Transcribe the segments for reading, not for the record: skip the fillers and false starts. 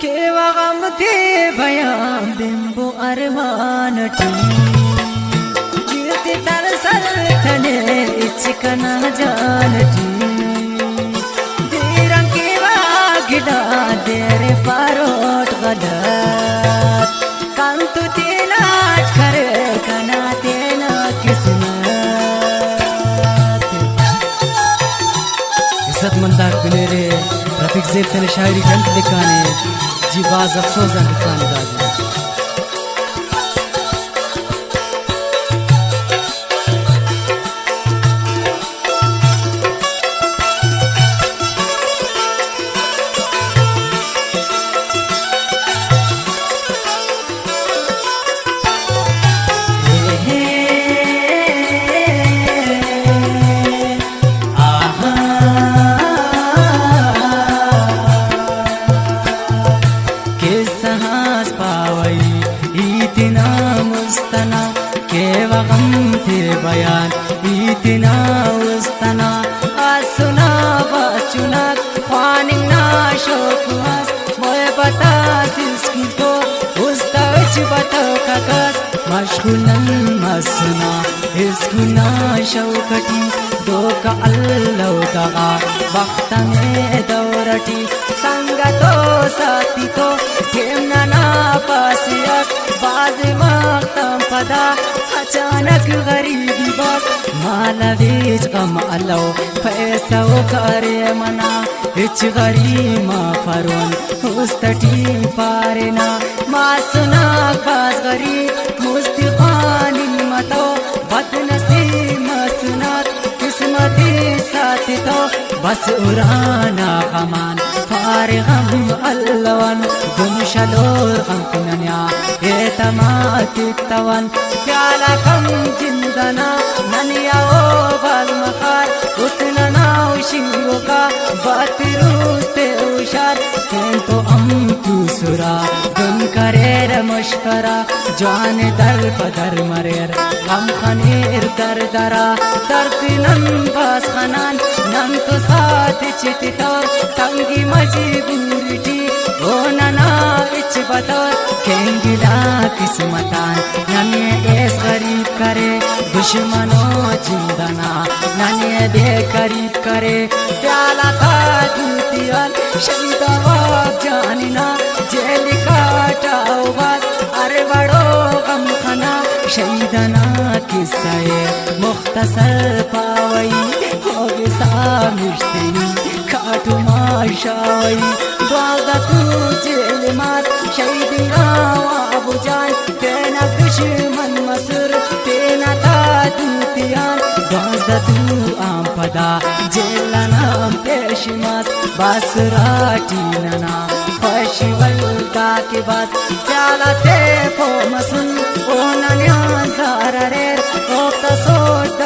के वगम थे बयां बिंबु अरमान टी तरसल थने इचकना जान टी तेरा के वागिदा तेरे पारोट गदर कांतु तेना करे कना तेना किस्मत इज्जत मंदार बिनेरे रफीक ज़ेब तने शायरी गंत लिखाने जी बाज अफसोस लिखाने दादी इतना मुस्तना के वगम थे बयान इतना उस्तना आसुना बचुना ख्वानिंगना शोकुआस मोए बता सिस्कितो उस्ताच बता ककस मशगुलन मसना इसकुना शौकटी दो का अल्लाह दगा वक्त में दौरटी संगतो साथी तो खेमना ना पासियस बाज मख्तम पदा अचानक गरीबी बस मालवीज गम अल्लाह पैसा करे मना इच गरीमा फरोन उस्तटी पारेना मासना बाज गरीब मुस्तिकानी मतो बदनसीब मसनात किस्मती साथी तो बस उराना खमान फारिगम अल्लावन गुन शलोर अंकनया ये तमाति तवन प्याला कम जिंदना ननिया ओ बाल मखार उतना नाव शिंगो का बातिरूस्ते उशार तो अम तू सुरा गुन करेर मशकरा जान दर पदर मरेर हम खनीर दर दरा दर्दिनन बास खनान नम तो साथ चितितौर तंगी मजबूरी ओ नना इच बतौर केंगिला किस्मतान नने एस गरीब करे दुश्मनों जिंदना नने बेकरीब करे प्याला था दूतियाल शहीदा जानिना जेल काटाओ बस अरे बड़ो गम खना शहीदना किस्से मुख्तसर पावई होगे सामिश्ती काटू माशावई द्वादा तू जेल मात शहीदिया अबू जान तेना दुश्मन मसूर तेना था दूतियान द्वादा तू आम पदा जेल नाम पेशमास बासराटी नना खुशवल का के बाद स्याला ते फो मसून ओ नन्या ज़ारेर ओ तसोट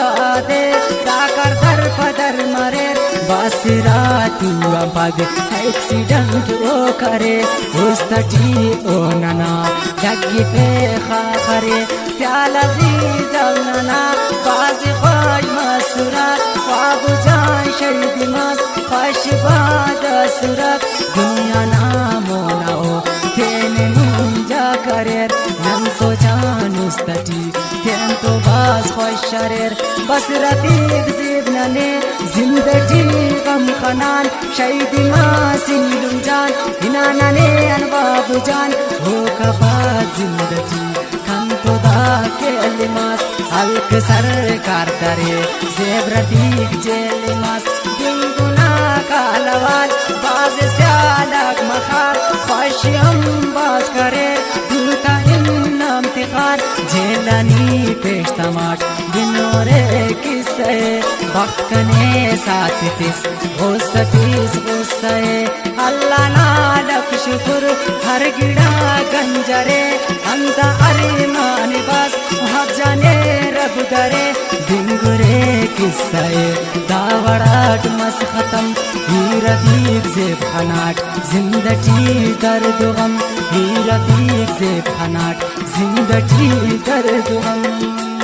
दे दाकर दर पदर मरेर बासराटी अम्पग एक्सीडेंट ओ करे उस्तटी ओ नना जग्गी पे खाखरे स्याला ज़ीज़ल नना बाज़ी ख्वाज मसूरात ख्वाबु जान शहीदी मास ख्वाश बाज़ सुरत दुनिया नामो नाओ तेने मुंजा करेर नम तो जान उस्तटी तेन तो बाज़ ख्वाश शरेर बस रफीक ज़ेब नने जिंदगी गम खनान शहीदी मासी लुजान हिना नने अनबाबु जान हो कबा जिंदगी खन तो दा के लिमास हल्क सरकार करे ज़ेब रफीक जेल मास दिंगुना कालवाल बाज स्यालक मखार ख्वाशियम बाज करे दूता इन्नाम तिखार जेलानी पेश तमाट बिनोरे किस्से वक्त कने साथ तिस गुस्सतीस गुस्से अल्लाह नालक शुक्र हर गिड़ा गंजरे अंत अरिमान बस हक जाने रब करे दिंगुरे किस्से दावड़ाट मस खत्म ही रफीक ज़ेब खनाट जिंदगी दर्द गम ही रफीक ज़ेब खनाट जिंदगी दर्द गम।